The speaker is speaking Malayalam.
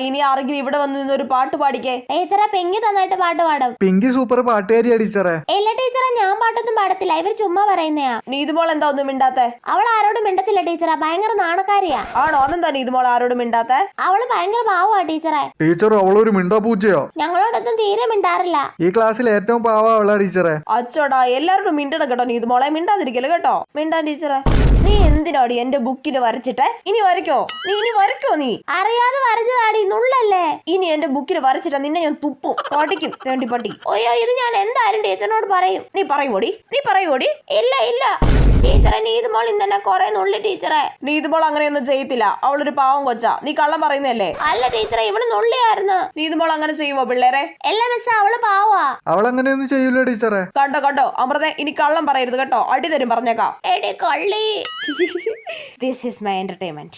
ഇനി ആരെങ്കിലും ഇവിടെ വന്ന് നിന്നൊരു പാട്ട് പാടിക്കേ. ടീച്ചറെ പെങ്കി നന്നായിട്ട് പാട്ട് പാടും. പിങ്കി സൂപ്പർ പാട്ടുകാരിയാ ടീച്ചറെ. ഇല്ല ടീച്ചറെ, ഞാൻ പാട്ടൊന്നും പാടത്തില്ല, ഇവര് ചുമ്മാ പറയുന്നയാ. നീതുമോൾ എന്താ ഒന്നും മിണ്ടാത്തെ? അവൾ ആരോടും മിണ്ടത്തില്ല ടീച്ചറെ, ഭയങ്കര നാണക്കാരിയാ. ആണോ? അതെന്താ നീതുമോൾ ആരോടും മിണ്ടാത്തെ? അവള് ഭയങ്കര പാവാ ടീച്ചറെ. ടീച്ചർ അവളൊരു മിണ്ടാ പൂച്ചയോ? ഞങ്ങളോടൊന്നും തീരെ മിണ്ടാറില്ല. ഈ ക്ലാസ്സിൽ ഏറ്റവും പാവാ അവളാ ടീച്ചറെ. അച്ചോടാ, എല്ലാവരോടും മിണ്ടണം കേട്ടോ നീതുമോളെ, മിണ്ടാതിരിക്കല് കേട്ടോ. മിണ്ടാൻ ടീച്ചറെ. നീ എന്തിനാടി എന്റെ ബുക്കിൽ വരച്ചിട്ടെ? ഇനി വരയ്ക്കോ നീ? അറിയാതെ വരച്ചതാടി, നുള്ളല്ലേ. ഇനി എന്റെ ബുക്കിൽ വരച്ചിട്ടാ നിന്നെ ഞാൻ തുപ്പും, പടിക്കും തേണ്ടിപ്പട്ടി. അയ്യോ, ഇത് ഞാൻ എന്തായാലും ടീച്ചറിനോട് പറയും. നീ പറയൂടി? ഇല്ല ടീച്ചറെ, നീതുമോൾ ഇന്നെ കൊറേ നുള്ളി ടീച്ചറെ. നീതുമോൾ അങ്ങനെയൊന്നും ചെയ്യത്തില്ല, അവളൊരു പാവം കൊച്ചാ. നീ കള്ളം പറയുന്നല്ലേ? അല്ല ടീച്ചറെ, ഇവള് നുള്ളിയായിരുന്നു. നീതുമോൾ അങ്ങനെ ചെയ്യുവോ പിള്ളേരെ? എല്ലാ മിസ്സേ, അവള് പാവാ. അവളങ്ങനെയൊന്നും ചെയ്യൂല ടീച്ചറെ. കണ്ടോ അമൃത, ഇനി കള്ളം പറയരുത് കേട്ടോ, അടി തരും പറഞ്ഞേക്കാം. എടി കള്ളി. This is my entertainment.